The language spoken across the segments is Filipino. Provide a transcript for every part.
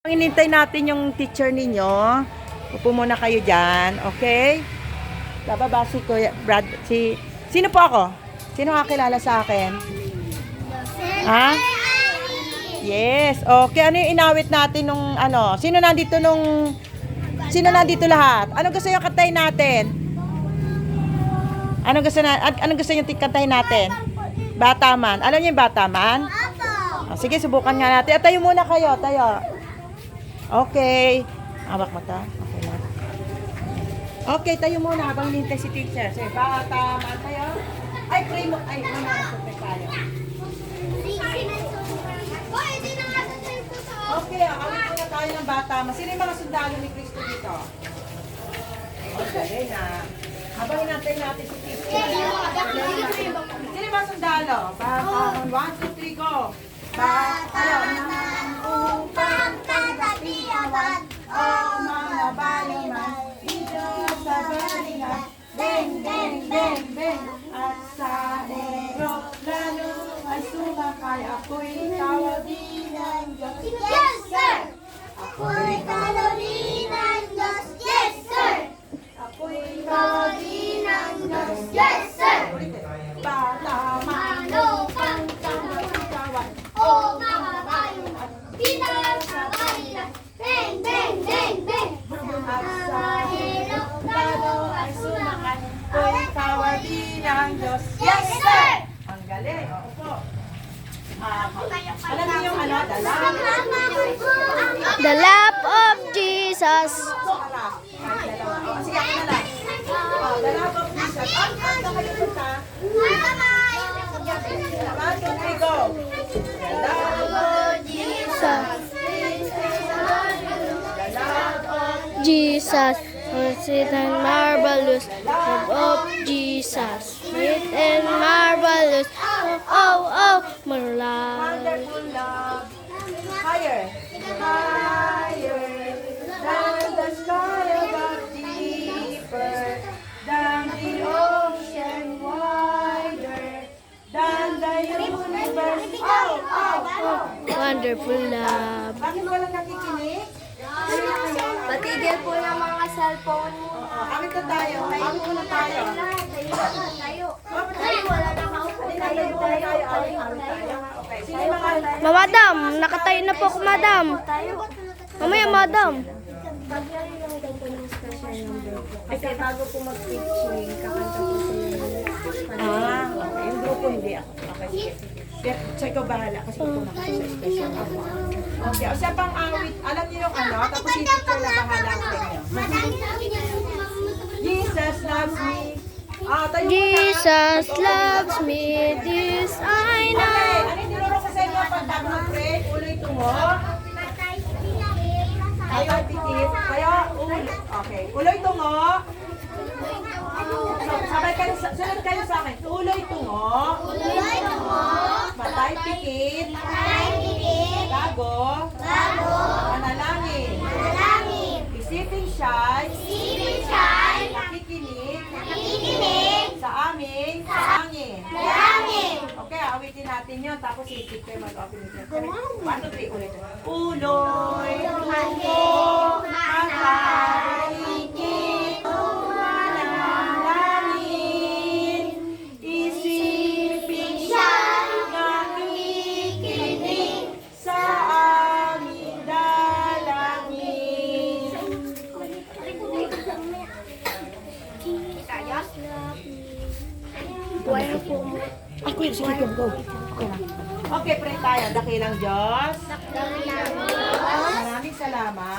Hinintay natin yung teacher ninyo. Upo muna kayo dyan, okay? Bababa si Kuya Brad, sino po ako? Sino kakilala sa akin? Ha? Yes, okay. Ano yung inawit natin nung ano? Sino nandito lahat? Anong gusto yung kantahin natin? Anong gusto yung kantahin natin? Bataman. Alam niyo yung Bataman? Oh, sige, subukan nga natin. Tayo muna kayo, tayo. Okay. Hawak mo ta. Okay na. Okay, tayo muna habang hinintay si teacher. Sige, Bataman tayo. Ay, pray mo. Ay, pray tayo. Okay, awit muna tayo ng Bataman. Sino yung mga sundalo ni Cristo dito? Okay, na. Habang hinantay natin si teacher. Sino yung mga sundalo? Bataman. 1, 2, 3, go. Bataman upang tagatiyawan, o mga bayaman, dito sa balihan. Beng, beng, beng, beng. At sa eroplano ay sumakay. Ako'y tawagin ng Diyos. Yes, sir! Ako'y tawagin ng Diyos. Yes, sir! Ako'y Tawagin ng Diyos. Yes, sir! Bataman upang tagatiyawan, O mga bayan, dito sa balihan. Beng, beng, beng, beng. at sa eroplano ay sumakay. Ako'y tawagin ng Diyos. Yes, sir! Ang galing. Opo. Alam niyo yung ano? Dalawa. The love of Jesus. Harap. Ay, dalawa. O, sige, ako na lang. O, dalawa po, Jesus. Ang kayo punta. 1, 2, 3, go. Jesus, sweet and marvelous, love of Jesus, sweet and marvelous, oh, more love. Wonderful love. Higher. Higher. Than the sky above, deeper. Than the ocean wider. Than the universe. Oh. Wonderful love. Bakit walang nakikinig? Patigil po ng mga cellphone mo. Awit na tayo. Awit muna tayo. Tayo. Wala na kaupo. Tayo. Okay. Sino yung mga... Madam, nakatayo na po ako, madam. Mamaya, madam. Kasi bago po mag-pitching, kakanta po sila. Okay. Yung grupo hindi ako. Okay, sige. So, ikaw bahala kasi ito na kasi sa special ako. Okay. O siya pang awit. Alam niyo yung ano? Tapos si teacher na bahala sa inyo. Jesus loves me. Tayo muna. Jesus loves me, this I know. Okay. Ano yung tinuro ko sa inyo pag bago mag-pray? Uloy tungo. Tayo pikit. Tayo uloy. Okay. Uloy tungo. So, sabay kayo, sunod kayo sa akin. Uloy tungo. Matay pikit. Bago. Manalangin. Isipin siya'y. Nakikinig. Sa aming. Langin. Okay, awitin natin yun. Tapos isip kayo mag-open nito. 1, 2, 3, ulit. Uloy tungo. Matay pikit. Manalangin. Isipin siya'y. Nakikinig. Sa aming dalangin. Okay, pray tayo. Dakilang Diyos. Maraming salamat.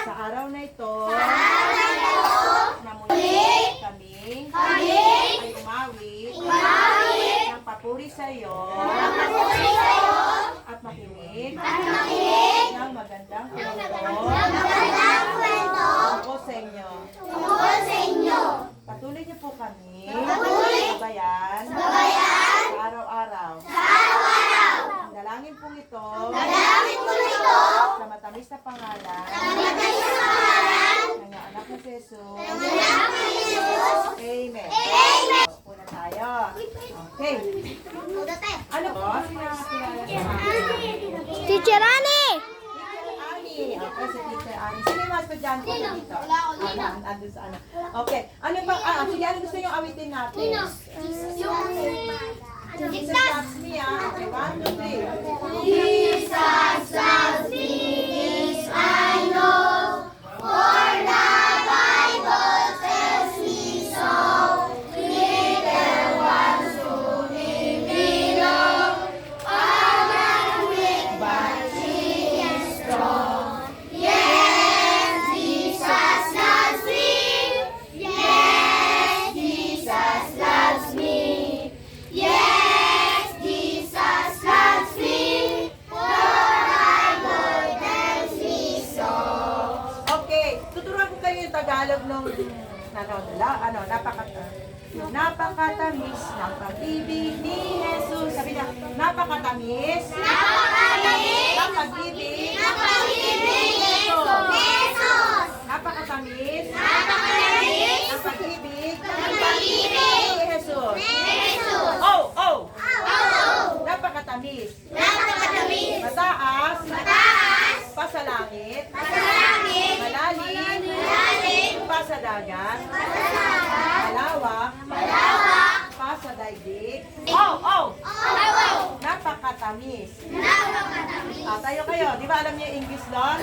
Sa araw na ito. Na muli kami. Ay umawi. Ng papuri sa iyo. At makinig. Ng magandang kwento. Ako sa inyo. Patuloy niyo po kami. Gabayan. Sa araw-araw. Ang dalangin po ito. Sa matamis na pangalan. Ng anak ni Jesus. Amen. Una tayo. Okay. Ano po? Teacher Annie! Ani. Okay, si Teacher Ani. Sino yung mga estudyante dito? Andun sa ano. Okay. Ano pa? Sige, ano gusto yung awitin natin? Jesus loves me, Okay, 1, 2, 3. Jesus loves me, this I know, for the Bible tells me so. Little ones who live below are not weak, but she is strong. Yes, Jesus loves me. Yes, Jesus loves me. Yes, Jesus loves me. For Bible tells me so. Okay, tuturuan ko kayo yung Tagalog nung napakatamis ng pag-ibig ni Jesus. Sabi niya, napakatamis Napakatamis ng pag-ibig ng pag-ibig ni Jesus. Napakatamis Napakatamis ng pag-ibig ng pag-ibig ni Jesus. ni Jesus. Oh! Oh, Napakatamis. napakatamis. Mataas Mataas, pa sa langit, masalangit, malalim malalim, pa sa dagat, masalagat, malawak malawak, pa sa daigdig. Oh! oh, Napakatamis. napakatamis. Tayo kayo, di ba alam niyo yung English doon?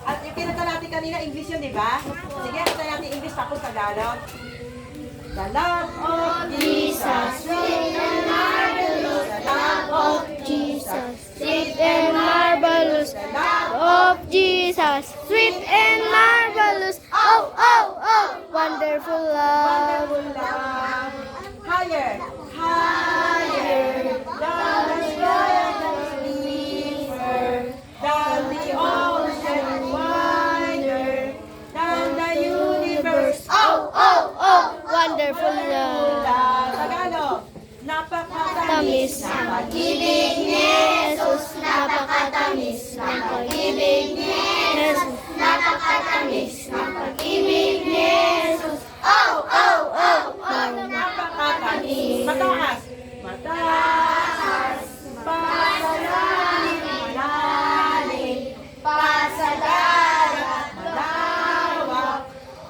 At yung kinanta natin kanina, English yun, di ba? Sige, kanta natin English, tapos Tagalog. The love of Jesus, sweet and marvelous. The love of Jesus, Sweet and marvelous. the love Of Jesus, sweet and marvelous. Oh, oh, oh, wonderful love. wonderful love. Higher, higher, than the sky and the deeper, than the ocean wider, than the universe. Oh, oh, oh, wonderful love. Tagalog, napakatamis Tamis na ng pag-ibig ni Jesus. Napakatamis ng pag-ibig ni Jesus. Napakatamis ng pag-ibig ni Jesus. Oh, oh, oh, oh, Napakatamis. Mataas. Mataas. Pasalalim. Malalim. Pasadagat. Malawak.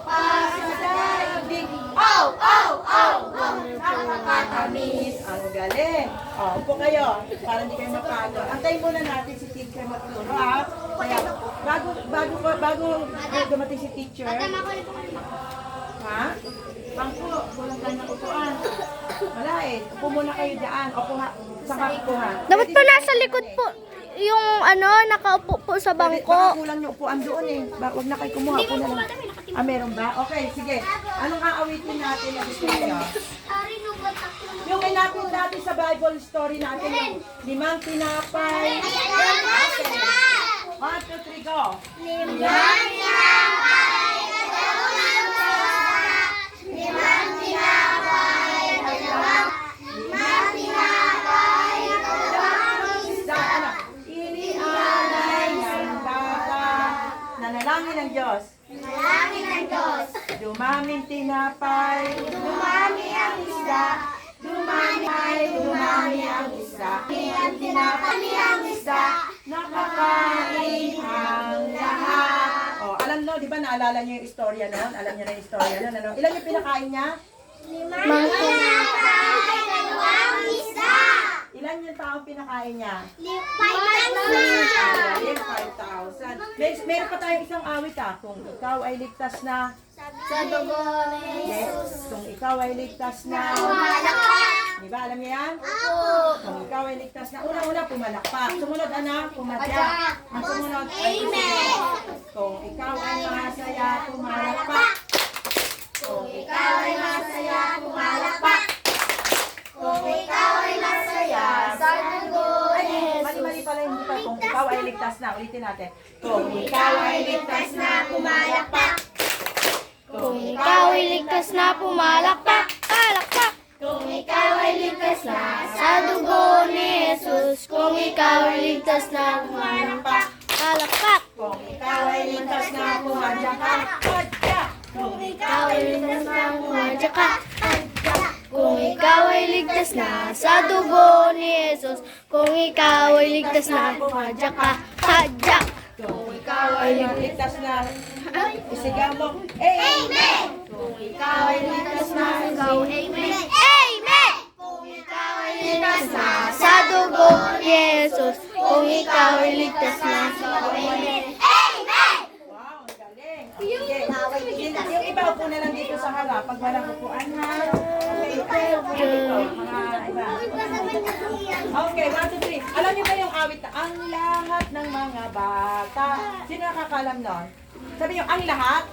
Pasadaigdig. Oh, oh, oh. Napakatamis. Ang galing. Upo kayo. Para hindi kayo mapagod. Antayin muna natin si teacher magturo, Kaya, bago dumating si teacher, ha? Bangko, walang kanya upuan. Wala Upo muna kayo dyan. Saan ka upuhan? Dapat pa nasa likod po yung nakaupo po sa Baka bangko. kulang yung upuan doon Huwag na kayo kumuha po na lang. Meron ba? Okay, sige. Anong aawitin natin na gusto niyo? Yung inapit natin sa Bible story natin, yung 5 tinapay. Okay. 1, 2, 3, go. Inialay ng bata, nanalangin ng Diyos. Dumaming tinapay, dumami ang isda. Dumami ang isda. Ang tinapay ang isda, nakakain ang lahat. Alam nyo, di ba naalala nyo yung istorya noon? Alam nyo na yung istorya noon, ano? Ilan yung pinakain niya? Ilan yung taong pinakain niya? 5,000. Meron pa tayong isang awit Kung ikaw ay ligtas na. Sa dugo ni Yes. Kung ikaw ay ligtas na. Di ba? Alam niyo yan? Kung ikaw ay ligtas na. Una-una, pumalakpak. Sumunod, pumadya. Ang sumunod, Amen. Kung ikaw ay masaya, pumalakpak. Kung ikaw ay masaya, pumalakpak. Kung ikaw ay masaya, sa dugo ni mali pala, hindi pa. Kung ikaw ay ligtas na, ulitin natin. Kung ikaw ay ligtas na, pumalakpak. Kung ikaw ay ligtas na, pumalakpak, palakpak. Kung ikaw ay ligtas na Sa dugo ni Jesus, kung ikaw ay ligtas na, Pumalakpak. palakpak. Kung ikaw ay ligtas na, pumadya ka. Padya. Kung ikaw Ikaw ay ligtas na, pumadya ka. Kung ikaw ay ligtas ligtas na sa dugo ni Jesus. Kung ikaw ay ligtas na, hadyak ka, hadyak. Kung ikaw ay ligtas na, isigaw mo, Amen! Kung ikaw ay ligtas na, Ikaw, amen. Amen! Kung ikaw ay ligtas na sa dugo ni Jesus. Kung ikaw ay ligtas na, amen. wow, ang galing. Sige. Yung iba upo na lang dito sa harap. Pag walang upuan ha. Okay. Dito, mga iba. Okay, 1, 2, 3. Alam niyo ba yung awit na ang lahat ng mga bata? Sino nakakalam nun? Sabi niyo, ang lahat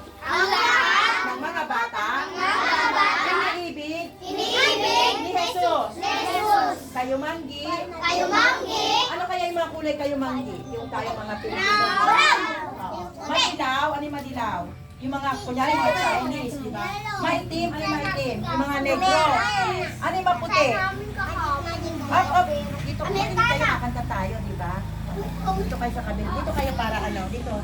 ng mga bata iniibig ni Jesus. Kayo manggi. Ano kaya yung mga kulay kayo manggi? Yung tayo mga Pilipino. Madilaw, ano yung madilaw? Yung mga, kunyari mga Chinese, di ba? Maitim, ano yung maitim? Yung mga negro. Ano yung maputi? Up. Dito kayo nakanta tayo, di ba? Dito kayo sa kabila. Dito kayo para ano? Dito.